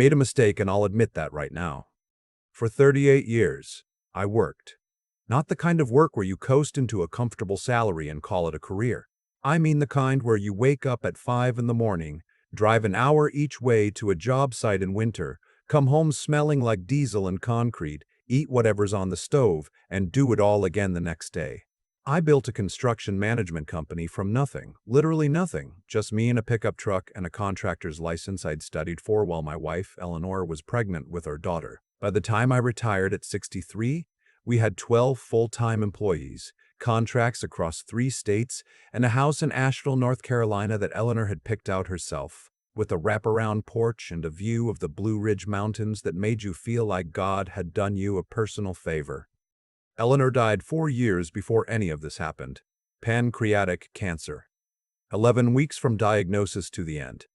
Made a mistake, and I'll admit that right now. For 38 years, I worked. Not the kind of work where you coast into a comfortable salary and call it a career. I mean the kind where you wake up at 5 in the morning, drive an hour each way to a job site in winter, come home smelling like diesel and concrete, eat whatever's on the stove, and do it all again the next day. I built a construction management company from nothing, literally nothing, just me and a pickup truck and a contractor's license I'd studied for while my wife, Eleanor, was pregnant with our daughter. By the time I retired at 63, we had 12 full-time employees, contracts across 3 states, and a house in Asheville, North Carolina that Eleanor had picked out herself, with a wraparound porch and a view of the Blue Ridge Mountains that made you feel like God had done you a personal favor. Eleanor died 4 years before any of this happened. Pancreatic cancer. 11 weeks from diagnosis to the end.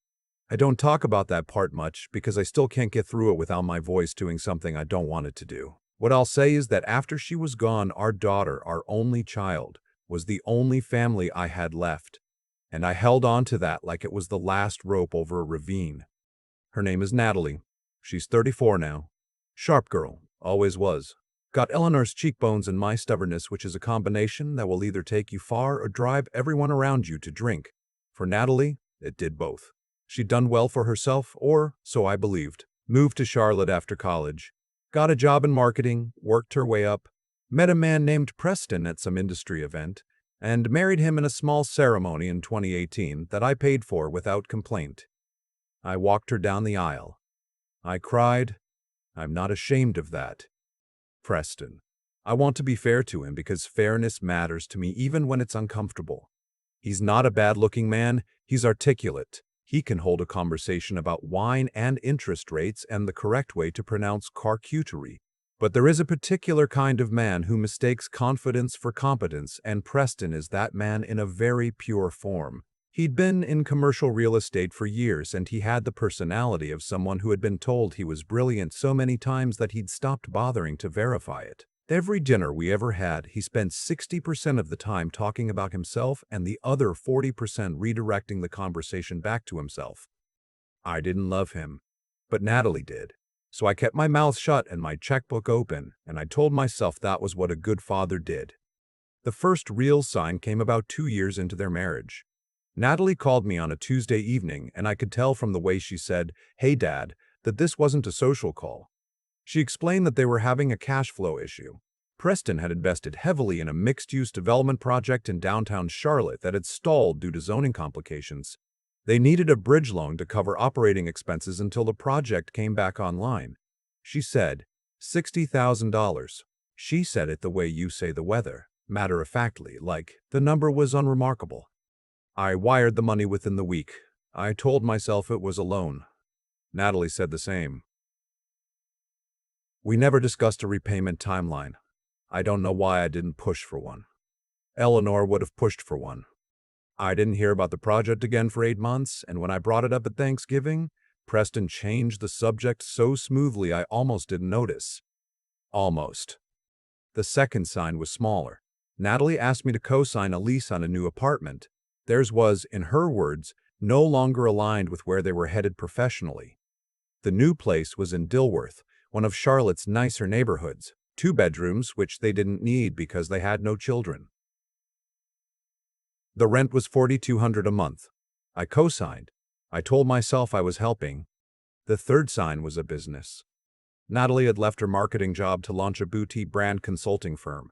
I don't talk about that part much because I still can't get through it without my voice doing something I don't want it to do. What I'll say is that after she was gone, our daughter, our only child, was the only family I had left, and I held on to that like it was the last rope over a ravine. Her name is Natalie. She's 34 now. Sharp girl, always was. Got Eleanor's cheekbones and my stubbornness, which is a combination that will either take you far or drive everyone around you to drink. For Natalie, it did both. She'd done well for herself, or so I believed. Moved to Charlotte after college. Got a job in marketing, worked her way up, met a man named Preston at some industry event, and married him in a small ceremony in 2018 that I paid for without complaint. I walked her down the aisle. I cried. I'm not ashamed of that. Preston. I want to be fair to him because fairness matters to me even when it's uncomfortable. He's not a bad-looking man, he's articulate. He can hold a conversation about wine and interest rates and the correct way to pronounce charcuterie. But there is a particular kind of man who mistakes confidence for competence, and Preston is that man in a very pure form. He'd been in commercial real estate for years, and he had the personality of someone who had been told he was brilliant so many times that he'd stopped bothering to verify it. Every dinner we ever had, he spent 60% of the time talking about himself and the other 40% redirecting the conversation back to himself. I didn't love him, but Natalie did. So I kept my mouth shut and my checkbook open, and I told myself that was what a good father did. The first real sign came about 2 years into their marriage. Natalie called me on a Tuesday evening, and I could tell from the way she said, "Hey, Dad," that this wasn't a social call. She explained that they were having a cash flow issue. Preston had invested heavily in a mixed-use development project in downtown Charlotte that had stalled due to zoning complications. They needed a bridge loan to cover operating expenses until the project came back online. She said, $60,000. She said it the way you say the weather, matter-of-factly, like the number was unremarkable. I wired the money within the week. I told myself it was a loan. Natalie said the same. We never discussed a repayment timeline. I don't know why I didn't push for one. Eleanor would have pushed for one. I didn't hear about the project again for 8 months, and when I brought it up at Thanksgiving, Preston changed the subject so smoothly I almost didn't notice. Almost. The second sign was smaller. Natalie asked me to co-sign a lease on a new apartment. Theirs was, in her words, no longer aligned with where they were headed professionally. The new place was in Dilworth, one of Charlotte's nicer neighborhoods, 2 bedrooms, which they didn't need because they had no children. The rent was $4,200 a month. I co-signed. I told myself I was helping. The third sign was a business. Natalie had left her marketing job to launch a boutique brand consulting firm.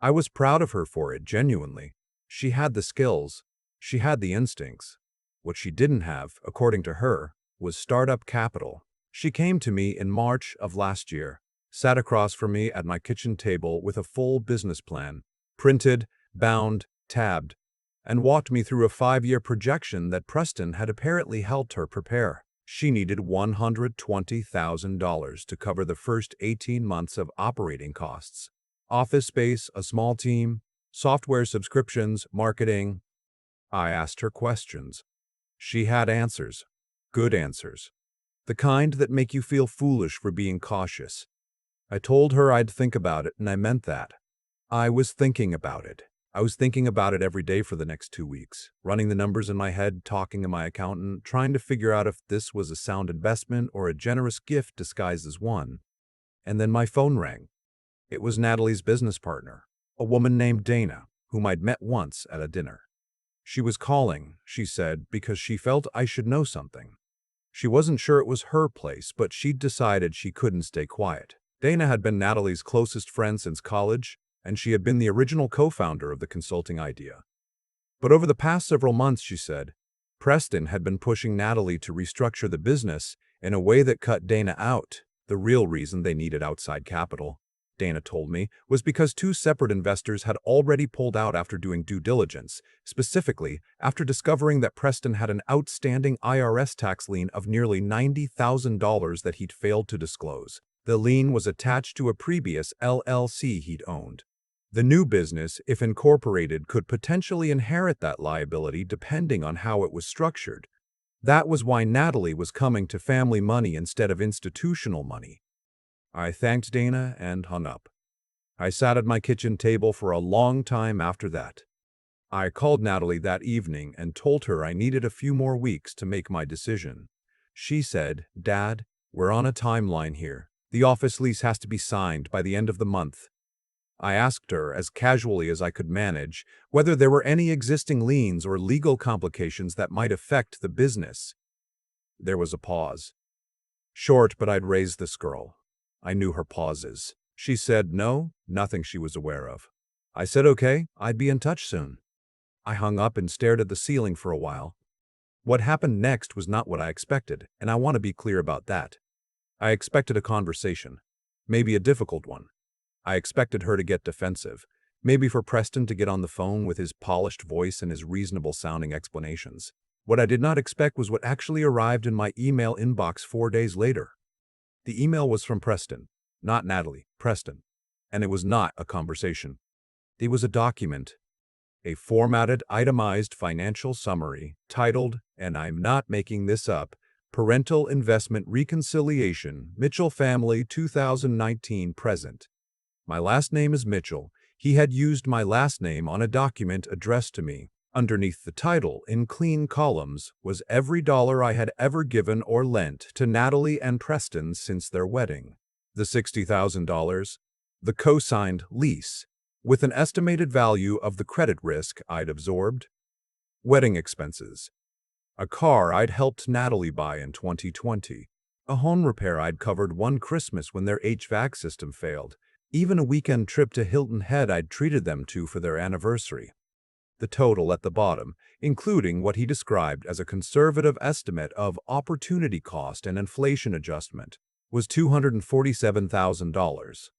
I was proud of her for it, genuinely. She had the skills. She had the instincts. What she didn't have, according to her, was startup capital. She came to me in March of last year, sat across from me at my kitchen table with a full business plan, printed, bound, tabbed, and walked me through a 5-year projection that Preston had apparently helped her prepare. She needed $120,000 to cover the first 18 months of operating costs. Office space, a small team, software subscriptions, marketing. I asked her questions. She had answers. Good answers. The kind that make you feel foolish for being cautious. I told her I'd think about it, and I meant that. I was thinking about it. I was thinking about it every day for the next 2 weeks, running the numbers in my head, talking to my accountant, trying to figure out if this was a sound investment or a generous gift disguised as one. And then my phone rang. It was Natalie's business partner, a woman named Dana, whom I'd met once at a dinner. She was calling, she said, because she felt I should know something. She wasn't sure it was her place, but she'd decided she couldn't stay quiet. Dana had been Natalie's closest friend since college, and she had been the original co-founder of the consulting idea. But over the past several months, she said, Preston had been pushing Natalie to restructure the business in a way that cut Dana out. The real reason they needed outside capital, Dana told me, was because two separate investors had already pulled out after doing due diligence, specifically after discovering that Preston had an outstanding IRS tax lien of nearly $90,000 that he'd failed to disclose. The lien was attached to a previous LLC he'd owned. The new business, if incorporated, could potentially inherit that liability depending on how it was structured. That was why Natalie was coming to family money instead of institutional money. I thanked Dana and hung up. I sat at my kitchen table for a long time after that. I called Natalie that evening and told her I needed a few more weeks to make my decision. She said, "Dad, we're on a timeline here. The office lease has to be signed by the end of the month." I asked her, as casually as I could manage, whether there were any existing liens or legal complications that might affect the business. There was a pause. Short, but I'd raised this girl. I knew her pauses. She said no, nothing she was aware of. I said okay, I'd be in touch soon. I hung up and stared at the ceiling for a while. What happened next was not what I expected, and I want to be clear about that. I expected a conversation, maybe a difficult one. I expected her to get defensive, maybe for Preston to get on the phone with his polished voice and his reasonable-sounding explanations. What I did not expect was what actually arrived in my email inbox 4 days later. The email was from Preston, not Natalie, Preston, and it was not a conversation. It was a document, a formatted, itemized financial summary titled, and I'm not making this up, Parental Investment Reconciliation, Mitchell Family 2019 Present. My last name is Mitchell. He had used my last name on a document addressed to me. Underneath the title, in clean columns, was every dollar I had ever given or lent to Natalie and Preston since their wedding. The $60,000, the co-signed lease, with an estimated value of the credit risk I'd absorbed, wedding expenses, a car I'd helped Natalie buy in 2020, a home repair I'd covered one Christmas when their HVAC system failed, even a weekend trip to Hilton Head I'd treated them to for their anniversary. The total at the bottom, including what he described as a conservative estimate of opportunity cost and inflation adjustment, was $247,000.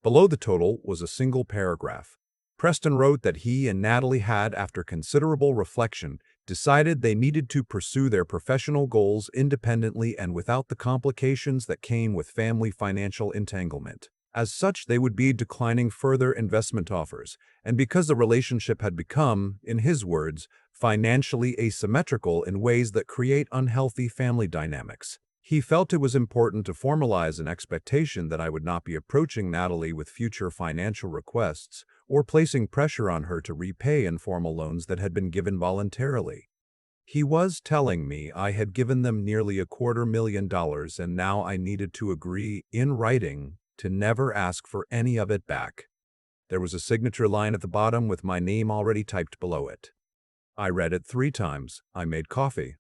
Below the total was a single paragraph. Preston wrote that he and Natalie had, after considerable reflection, decided they needed to pursue their professional goals independently and without the complications that came with family financial entanglement. As such, they would be declining further investment offers, and because the relationship had become, in his words, financially asymmetrical in ways that create unhealthy family dynamics, he felt it was important to formalize an expectation that I would not be approaching Natalie with future financial requests or placing pressure on her to repay informal loans that had been given voluntarily. He was telling me I had given them nearly $250,000 and now I needed to agree, in writing, to never ask for any of it back. There was a signature line at the bottom with my name already typed below it. I read it 3 times. I made coffee.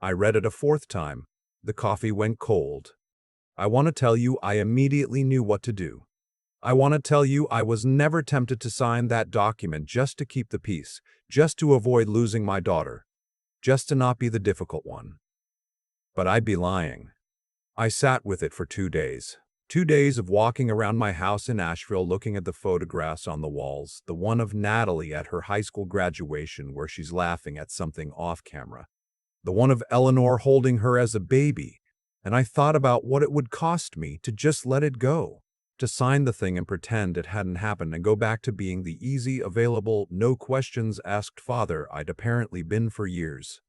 I read it a 4th time. The coffee went cold. I want to tell you I immediately knew what to do. I want to tell you I was never tempted to sign that document just to keep the peace, just to avoid losing my daughter, just to not be the difficult one. But I'd be lying. I sat with it for 2 days. 2 days of walking around my house in Asheville looking at the photographs on the walls, the one of Natalie at her high school graduation where she's laughing at something off camera, the one of Eleanor holding her as a baby, and I thought about what it would cost me to just let it go, to sign the thing and pretend it hadn't happened and go back to being the easy, available, no questions asked father I'd apparently been for years.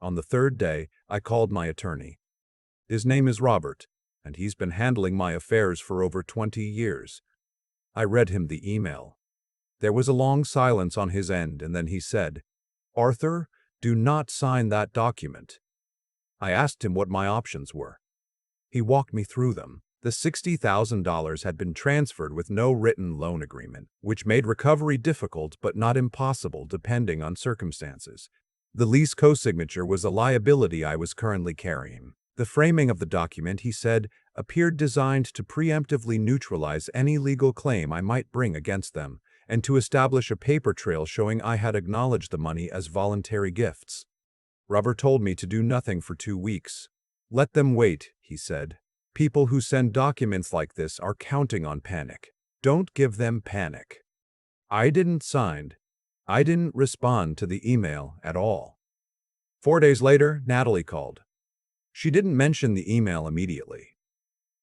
On the 3rd day, I called my attorney. His name is Robert, and he's been handling my affairs for over 20 years. I read him the email. There was a long silence on his end, and then he said, "Arthur, do not sign that document." I asked him what my options were. He walked me through them. The $60,000 had been transferred with no written loan agreement, which made recovery difficult but not impossible depending on circumstances. The lease co-signature was a liability I was currently carrying. The framing of the document, he said, appeared designed to preemptively neutralize any legal claim I might bring against them, and to establish a paper trail showing I had acknowledged the money as voluntary gifts. Robert told me to do nothing for 2 weeks. "Let them wait," he said. "People who send documents like this are counting on panic. Don't give them panic." I didn't sign. I didn't respond to the email at all. 4 days later, Natalie called. She didn't mention the email immediately.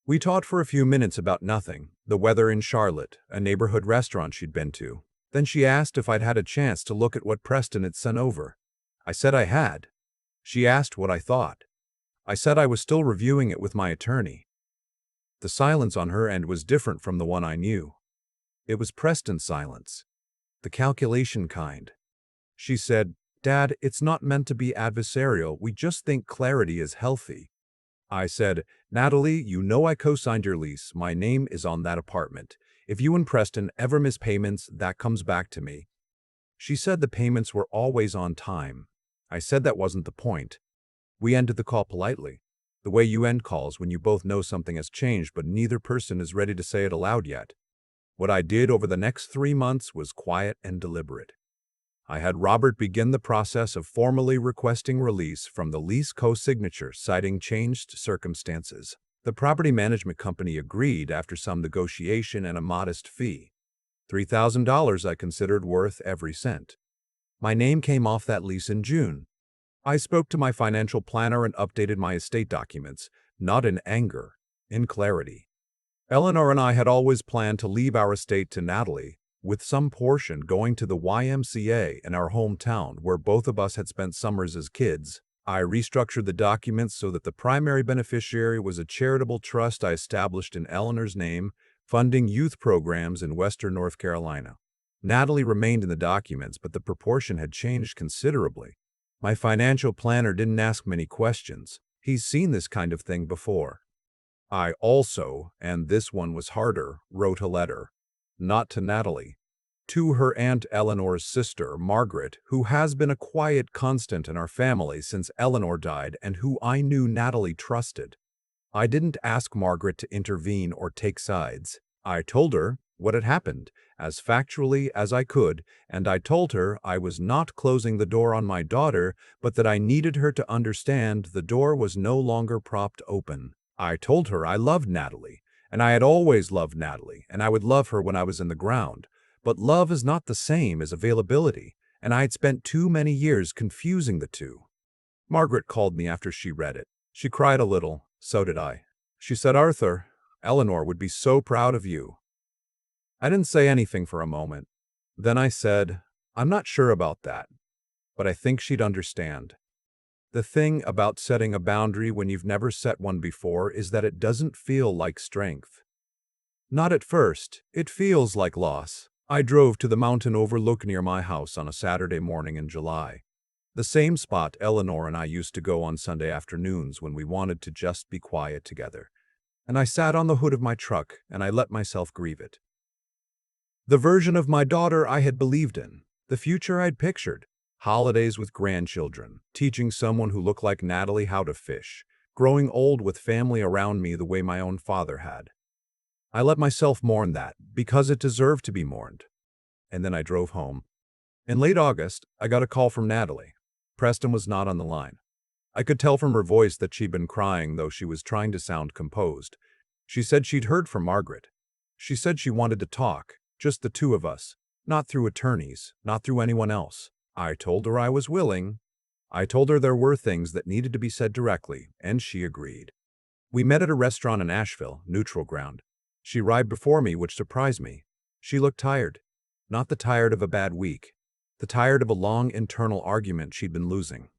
We talked for a few minutes about nothing, the weather in Charlotte, a neighborhood restaurant she'd been to. Then she asked if I'd had a chance to look at what Preston had sent over. I said I had. She asked what I thought. I said I was still reviewing it with my attorney. The silence on her end was different from the one I knew. It was Preston's silence, the calculation kind. She said, "Dad, it's not meant to be adversarial, we just think clarity is healthy." I said, "Natalie, you know I co-signed your lease, my name is on that apartment. If you and Preston ever miss payments, that comes back to me." She said the payments were always on time. I said that wasn't the point. We ended the call politely, the way you end calls when you both know something has changed but neither person is ready to say it aloud yet. What I did over the next 3 months was quiet and deliberate. I had Robert begin the process of formally requesting release from the lease co-signature, citing changed circumstances. The property management company agreed after some negotiation and a modest fee. $3,000 I considered worth every cent. My name came off that lease in June. I spoke to my financial planner and updated my estate documents, not in anger, in clarity. Eleanor and I had always planned to leave our estate to Natalie, with some portion going to the YMCA in our hometown where both of us had spent summers as kids. I restructured the documents so that the primary beneficiary was a charitable trust I established in Eleanor's name, funding youth programs in Western North Carolina. Natalie remained in the documents, but the proportion had changed considerably. My financial planner didn't ask many questions. He's seen this kind of thing before. I also, and this one was harder, wrote a letter. Not to Natalie. To her Aunt Eleanor's sister, Margaret, who has been a quiet constant in our family since Eleanor died and who I knew Natalie trusted. I didn't ask Margaret to intervene or take sides. I told her what had happened, as factually as I could, and I told her I was not closing the door on my daughter, but that I needed her to understand the door was no longer propped open. I told her I loved Natalie, and I had always loved Natalie, and I would love her when I was in the ground. But love is not the same as availability, and I had spent too many years confusing the two. Margaret called me after she read it. She cried a little, so did I. She said, "Arthur, Eleanor would be so proud of you." I didn't say anything for a moment. Then I said, "I'm not sure about that, but I think she'd understand." The thing about setting a boundary when you've never set one before is that it doesn't feel like strength. Not at first, it feels like loss. I drove to the mountain overlook near my house on a Saturday morning in July. The same spot Eleanor and I used to go on Sunday afternoons when we wanted to just be quiet together. And I sat on the hood of my truck and I let myself grieve it. The version of my daughter I had believed in, the future I'd pictured, holidays with grandchildren, teaching someone who looked like Natalie how to fish, growing old with family around me the way my own father had. I let myself mourn that, because it deserved to be mourned. And then I drove home. In late August, I got a call from Natalie. Preston was not on the line. I could tell from her voice that she'd been crying, though she was trying to sound composed. She said she'd heard from Margaret. She said she wanted to talk, just the two of us, not through attorneys, not through anyone else. I told her I was willing. I told her there were things that needed to be said directly, and she agreed. We met at a restaurant in Asheville, neutral ground. She arrived before me, which surprised me. She looked tired. Not the tired of a bad week. The tired of a long internal argument she'd been losing.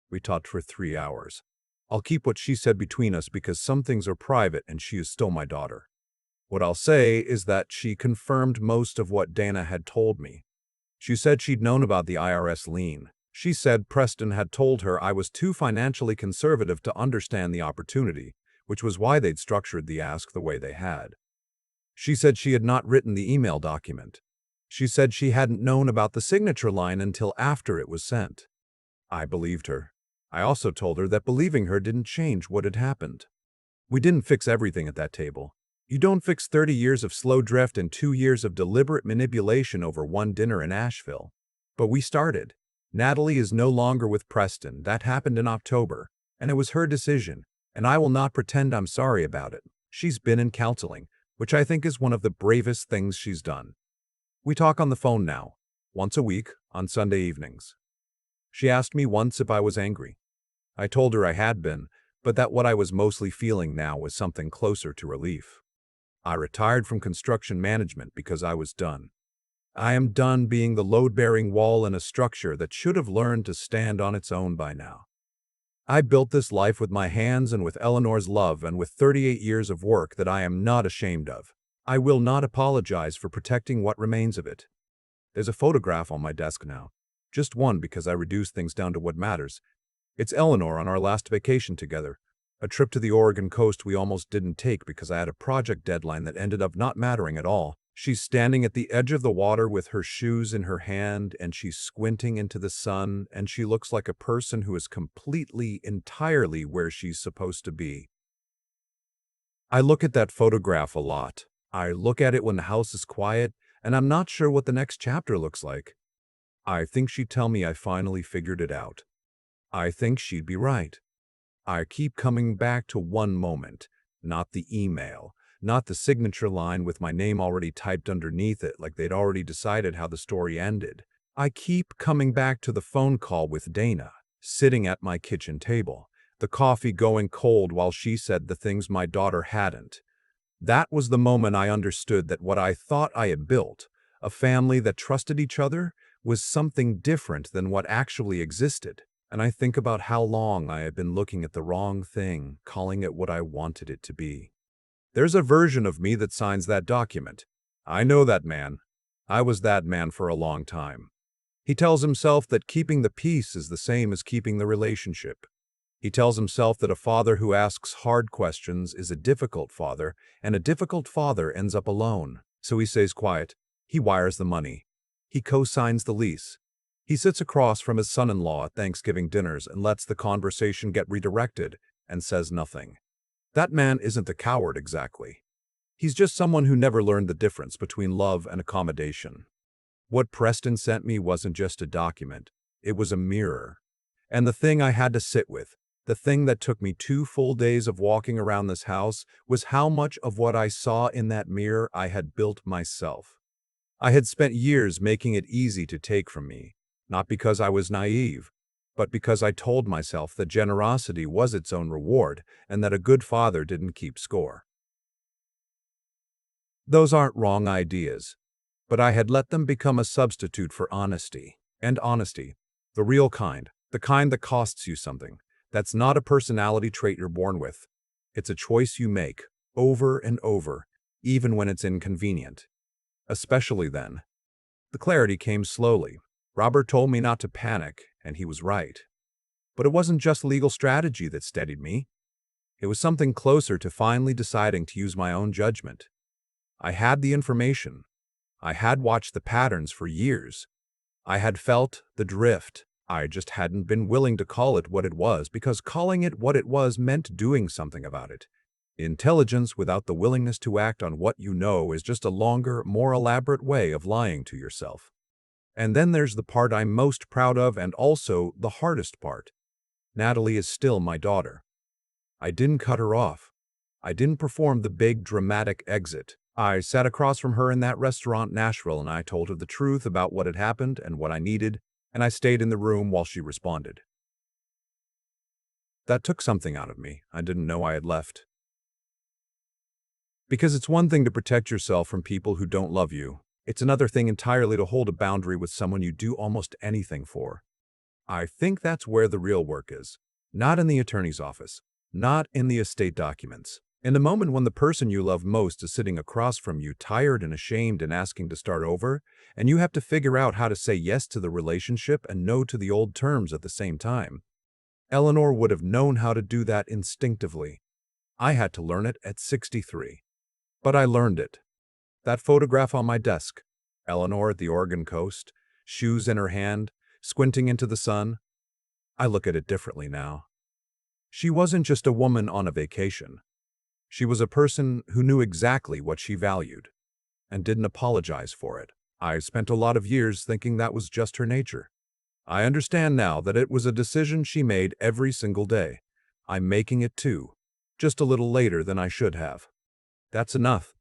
We talked for 3 hours. I'll keep what she said between us because some things are private and she is still my daughter. What I'll say is that she confirmed most of what Dana had told me. She said she'd known about the IRS lien. She said Preston had told her I was too financially conservative to understand the opportunity, which was why they'd structured the ask the way they had. She said she had not written the email document. She said she hadn't known about the signature line until after it was sent. I believed her. I also told her that believing her didn't change what had happened. We didn't fix everything at that table. You don't fix 30 years of slow drift and 2 years of deliberate manipulation over one dinner in Asheville. But we started. Natalie is no longer with Preston. That happened in October, and it was her decision, and I will not pretend I'm sorry about it. She's been in counseling, which I think is one of the bravest things she's done. We talk on the phone now, once a week, on Sunday evenings. She asked me once if I was angry. I told her I had been, but that what I was mostly feeling now was something closer to relief. I retired from construction management because I was done. I am done being the load-bearing wall in a structure that should have learned to stand on its own by now. I built this life with my hands and with Eleanor's love and with 38 years of work that I am not ashamed of. I will not apologize for protecting what remains of it. There's a photograph on my desk now. Just one because I reduced things down to what matters. It's Eleanor on our last vacation together. A trip to the Oregon coast we almost didn't take because I had a project deadline that ended up not mattering at all. She's standing at the edge of the water with her shoes in her hand, and she's squinting into the sun, and she looks like a person who is completely, entirely where she's supposed to be. I look at that photograph a lot. I look at it when the house is quiet, and I'm not sure what the next chapter looks like. I think she'd tell me I finally figured it out. I think she'd be right. I keep coming back to one moment, not the email, not the signature line with my name already typed underneath it like they'd already decided how the story ended. I keep coming back to the phone call with Dana, sitting at my kitchen table, the coffee going cold while she said the things my daughter hadn't. That was the moment I understood that what I thought I had built, a family that trusted each other, was something different than what actually existed. And I think about how long I have been looking at the wrong thing, calling it what I wanted it to be. There's a version of me that signs that document. I know that man. I was that man for a long time. He tells himself that keeping the peace is the same as keeping the relationship. He tells himself that a father who asks hard questions is a difficult father, and a difficult father ends up alone. So he stays quiet. He wires the money. He co-signs the lease. He sits across from his son-in-law at Thanksgiving dinners and lets the conversation get redirected and says nothing. That man isn't a coward exactly. He's just someone who never learned the difference between love and accommodation. What Preston sent me wasn't just a document, it was a mirror. And the thing I had to sit with, the thing that took me 2 full days of walking around this house, was how much of what I saw in that mirror I had built myself. I had spent years making it easy to take from me. Not because I was naive, but because I told myself that generosity was its own reward and that a good father didn't keep score. Those aren't wrong ideas, but I had let them become a substitute for honesty. And honesty, the real kind, the kind that costs you something. That's not a personality trait you're born with. It's a choice you make, over and over, even when it's inconvenient. Especially then. The clarity came slowly. Robert told me not to panic, and he was right. But it wasn't just legal strategy that steadied me. It was something closer to finally deciding to use my own judgment. I had the information. I had watched the patterns for years. I had felt the drift. I just hadn't been willing to call it what it was because calling it what it was meant doing something about it. Intelligence without the willingness to act on what you know is just a longer, more elaborate way of lying to yourself. And then there's the part I'm most proud of and also the hardest part. Natalie is still my daughter. I didn't cut her off. I didn't perform the big, dramatic exit. I sat across from her in that restaurant in Nashville and I told her the truth about what had happened and what I needed, and I stayed in the room while she responded. That took something out of me I didn't know I had left. Because it's one thing to protect yourself from people who don't love you. It's another thing entirely to hold a boundary with someone you do almost anything for. I think that's where the real work is. Not in the attorney's office. Not in the estate documents. In the moment when the person you love most is sitting across from you, tired and ashamed and asking to start over, and you have to figure out how to say yes to the relationship and no to the old terms at the same time. Eleanor would have known how to do that instinctively. I had to learn it at 63. But I learned it. That photograph on my desk, Eleanor at the Oregon coast, shoes in her hand, squinting into the sun, I look at it differently now. She wasn't just a woman on a vacation. She was a person who knew exactly what she valued and didn't apologize for it. I spent a lot of years thinking that was just her nature. I understand now that it was a decision she made every single day. I'm making it too, just a little later than I should have. That's enough.